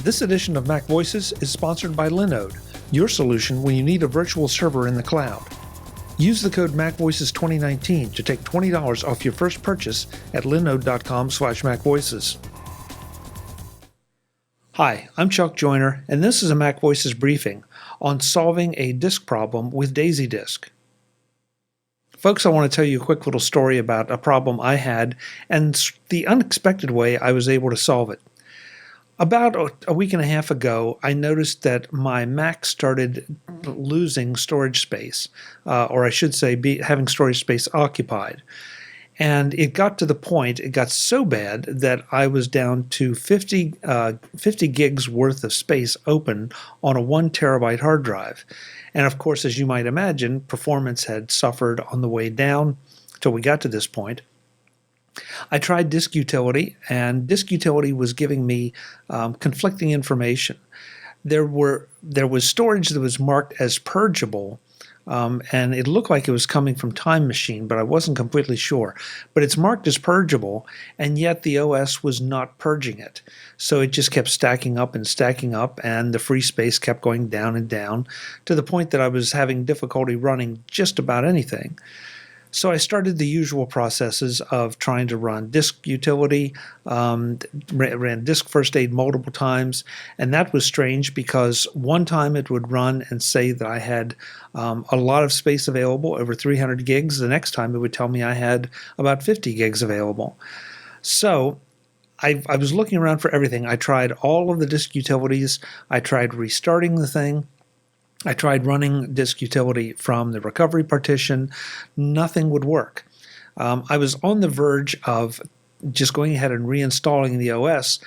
This edition of MacVoices is sponsored by Linode, your solution when you need a virtual server in the cloud. Use the code MacVoices2019 to take $20 off your first purchase at linode.com/MacVoices. Hi, I'm Chuck Joyner, and this is a MacVoices briefing on solving a disk problem with DaisyDisk. Folks, I want to tell you a quick little story about a problem I had and the unexpected way I was able to solve it. About a week and a half ago, I noticed that my Mac started losing storage space, or I should say having storage space occupied. And it got to the point, it got so bad that I was down to 50 gigs worth of space open on a 1 terabyte hard drive. And of course, as you might imagine, performance had suffered on the way down till we got to this point. I tried Disk Utility, and Disk Utility was giving me conflicting information. There was storage that was marked as purgeable, and it looked like it was coming from Time Machine, but I wasn't completely sure. But it's marked as purgeable, and yet the OS was not purging it. So it just kept stacking up, and the free space kept going down and down to the point that I was having difficulty running just about anything. So I started the usual processes of trying to run Disk Utility, ran Disk First Aid multiple times, and that was strange because one time it would run and say that I had a lot of space available, over 300 gigs. The next time it would tell me I had about 50 gigs available. So I was looking around for everything. I tried all of the Disk Utilities. I tried restarting the thing. I tried running Disk Utility from the recovery partition. Nothing would work. I was on the verge of just going ahead and reinstalling the OS.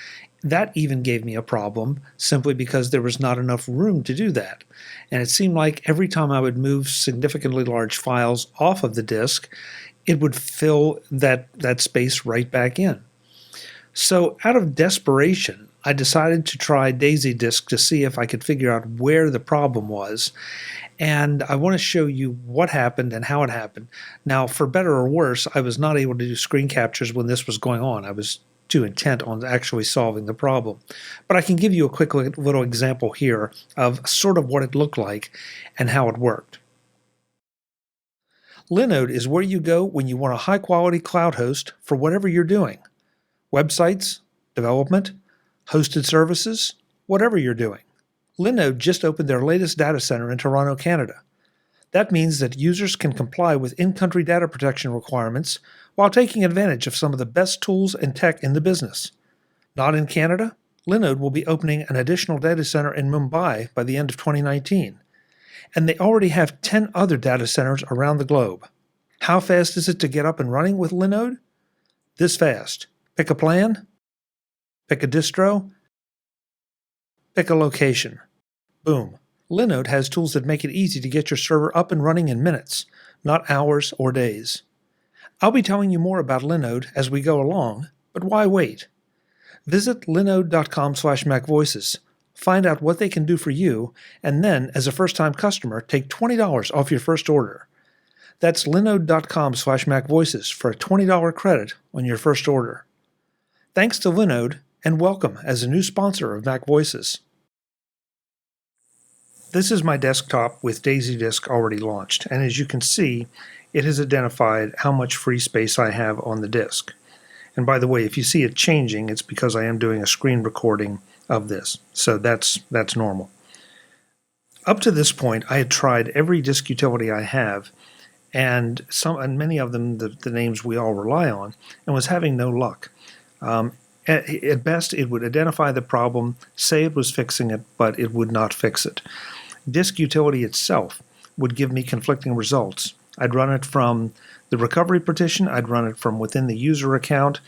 That even gave me a problem simply because there was not enough room to do that. And it seemed like every time I would move significantly large files off of the disk, it would fill that space right back in. So out of desperation, I decided to try DaisyDisk to see if I could figure out where the problem was. And I want to show you what happened and how it happened. Now, for better or worse, I was not able to do screen captures when this was going on. I was too intent on actually solving the problem. But I can give you a quick little example here of sort of what it looked like and how it worked. Linode is where you go when you want a high-quality cloud host for whatever you're doing. Websites, development, hosted services, whatever you're doing. Linode just opened their latest data center in Toronto, Canada. That means that users can comply with in-country data protection requirements while taking advantage of some of the best tools and tech in the business. Not in Canada, Linode will be opening an additional data center in Mumbai by the end of 2019. And they already have 10 other data centers around the globe. How fast is it to get up and running with Linode? This fast. Pick a plan. Pick a distro, pick a location. Boom. Linode has tools that make it easy to get your server up and running in minutes, not hours or days. I'll be telling you more about Linode as we go along, but why wait? Visit linode.com/MacVoices, find out what they can do for you, and then, as a first-time customer, take $20 off your first order. That's linode.com/MacVoices for a $20 credit on your first order. Thanks to Linode, and welcome as a new sponsor of MacVoices. This is my desktop with DaisyDisk already launched, and as you can see, it has identified how much free space I have on the disk. And by the way, if you see it changing, it's because I am doing a screen recording of this, so that's normal. Up to this point, I had tried every disk utility I have, and many of them, the names we all rely on, and was having no luck. At best, it would identify the problem, say it was fixing it, but it would not fix it. Disk Utility itself would give me conflicting results. I'd run it from the recovery partition, I'd run it from within the user account.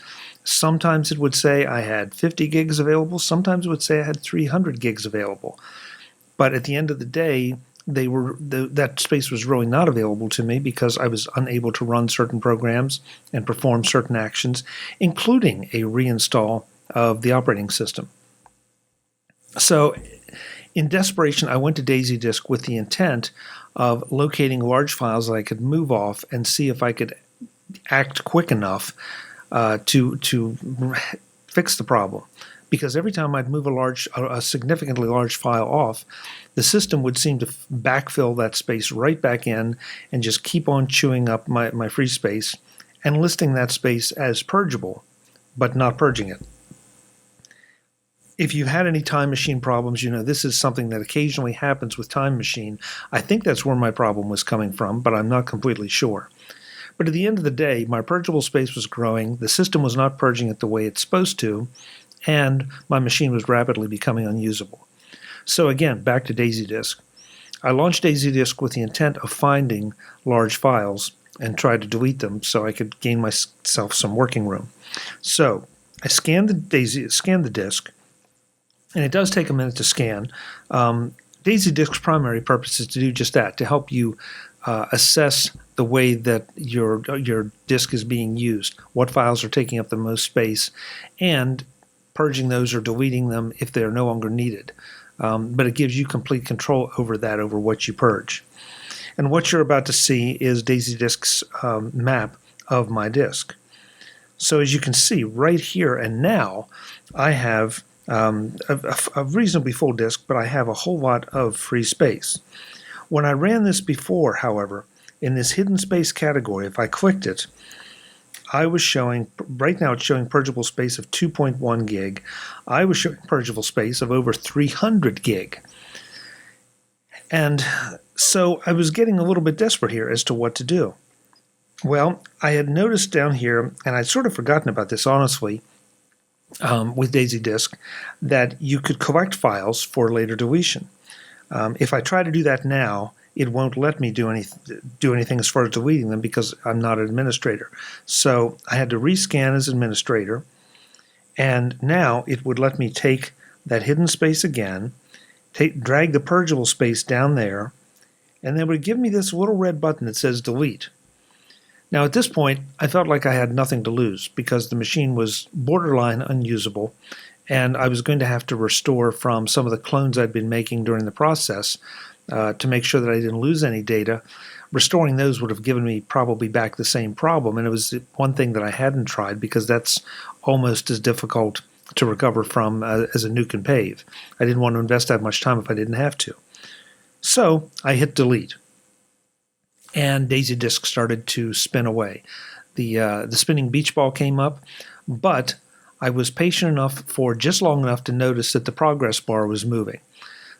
Sometimes it would say I had 50 gigs available, sometimes it would say I had 300 gigs available. But at the end of the day, that space was really not available to me because I was unable to run certain programs and perform certain actions, including a reinstall of the operating system. So in desperation, I went to DaisyDisk with the intent of locating large files that I could move off and see if I could act quick enough to fix the problem. because every time I'd move a significantly large file off, the system would seem to backfill that space right back in and just keep on chewing up my free space and listing that space as purgeable, but not purging it. If you've had any Time Machine problems, you know this is something that occasionally happens with Time Machine. I think that's where my problem was coming from, but I'm not completely sure. But at the end of the day, my purgeable space was growing, the system was not purging it the way it's supposed to, and my machine was rapidly becoming unusable. So again, back to DaisyDisk. I launched DaisyDisk with the intent of finding large files and tried to delete them so I could gain myself some working room. So I scanned the disk, and it does take a minute to scan. DaisyDisk's primary purpose is to do just that, to help you assess the way that your disk is being used, what files are taking up the most space, and purging those or deleting them if they're no longer needed. But it gives you complete control over that, over what you purge. And what you're about to see is DaisyDisk's map of my disk. So as you can see right here and now, I have a reasonably full disk, but I have a whole lot of free space. When I ran this before, however, in this hidden space category, if I clicked it, I was showing, right now it's showing purgeable space of 2.1 gig. I was showing purgeable space of over 300 gig. And so I was getting a little bit desperate here as to what to do. Well, I had noticed down here, and I'd sort of forgotten about this honestly, with DaisyDisk, that you could collect files for later deletion. If I try to do that now, it won't let me do anything as far as deleting them because I'm not an administrator. So I had to rescan as administrator, and now it would let me take that hidden space again, drag the purgeable space down there, and then it would give me this little red button that says delete. Now at this point, I felt like I had nothing to lose because the machine was borderline unusable, and I was going to have to restore from some of the clones I'd been making during the process to make sure that I didn't lose any data. Restoring those would have given me probably back the same problem, and it was one thing that I hadn't tried because that's almost as difficult to recover from as a nuke and pave. I didn't want to invest that much time if I didn't have to. So I hit delete, and DaisyDisk started to spin away. The spinning beach ball came up, but I was patient enough for just long enough to notice that the progress bar was moving.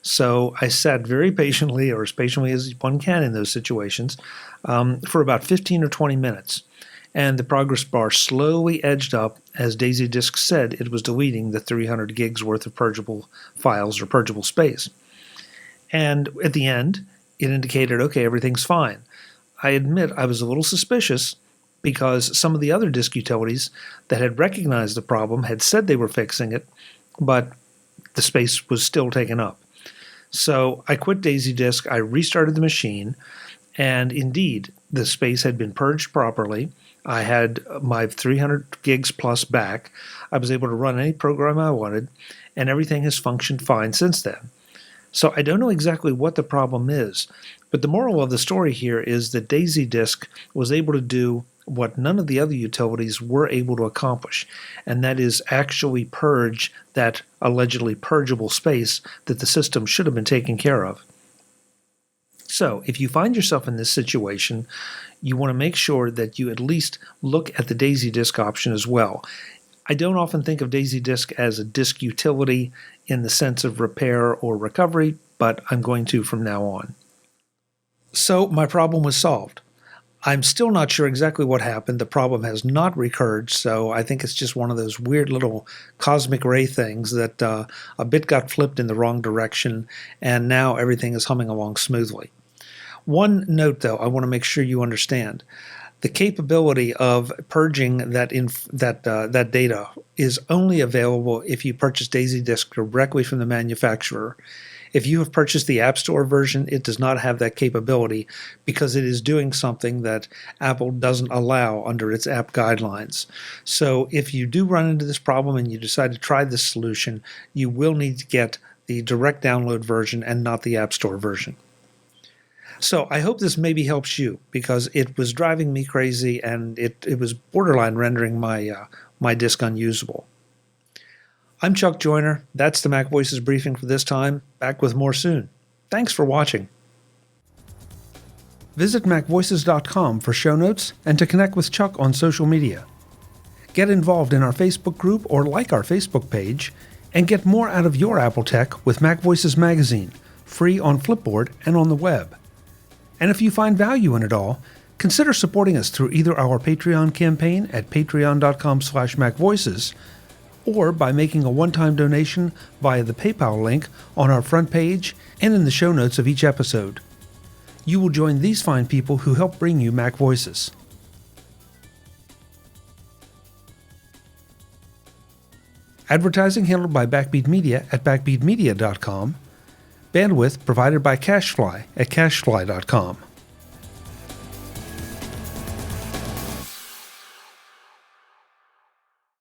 So I sat very patiently, or as patiently as one can in those situations, for about 15 or 20 minutes. And the progress bar slowly edged up as DaisyDisk said it was deleting the 300 gigs worth of purgeable files or purgeable space. And at the end, it indicated, okay, everything's fine. I admit I was a little suspicious because some of the other disk utilities that had recognized the problem had said they were fixing it, but the space was still taken up. So I quit DaisyDisk, I restarted the machine, and indeed, the space had been purged properly. I had my 300 gigs plus back. I was able to run any program I wanted, and everything has functioned fine since then. So I don't know exactly what the problem is, but the moral of the story here is that DaisyDisk was able to do what none of the other utilities were able to accomplish, and that is actually purge that allegedly purgeable space that the system should have been taking care of. So if you find yourself in this situation, you want to make sure that you at least look at the DaisyDisk option as well. I don't often think of DaisyDisk as a disk utility in the sense of repair or recovery, but I'm going to from now on. So my problem was solved. I'm still not sure exactly what happened. The problem has not recurred, so I think it's just one of those weird little cosmic ray things that a bit got flipped in the wrong direction, and now everything is humming along smoothly. One note, though, I want to make sure you understand. The capability of purging that data is only available if you purchase DaisyDisk directly from the manufacturer. If you have purchased the App Store version, it does not have that capability because it is doing something that Apple doesn't allow under its app guidelines. So if you do run into this problem and you decide to try this solution, you will need to get the direct download version and not the App Store version. So I hope this maybe helps you because it was driving me crazy and it was borderline rendering my disk unusable. I'm Chuck Joyner. That's the MacVoices briefing for this time. Back with more soon. Thanks for watching. Visit MacVoices.com for show notes and to connect with Chuck on social media. Get involved in our Facebook group or like our Facebook page, and get more out of your Apple tech with MacVoices Magazine, free on Flipboard and on the web. And if you find value in it all, consider supporting us through either our Patreon campaign at patreon.com/MacVoices or by making a one-time donation via the PayPal link on our front page and in the show notes of each episode. You will join these fine people who help bring you MacVoices. Advertising handled by Backbeat Media at backbeatmedia.com. Bandwidth provided by CacheFly at cachefly.com.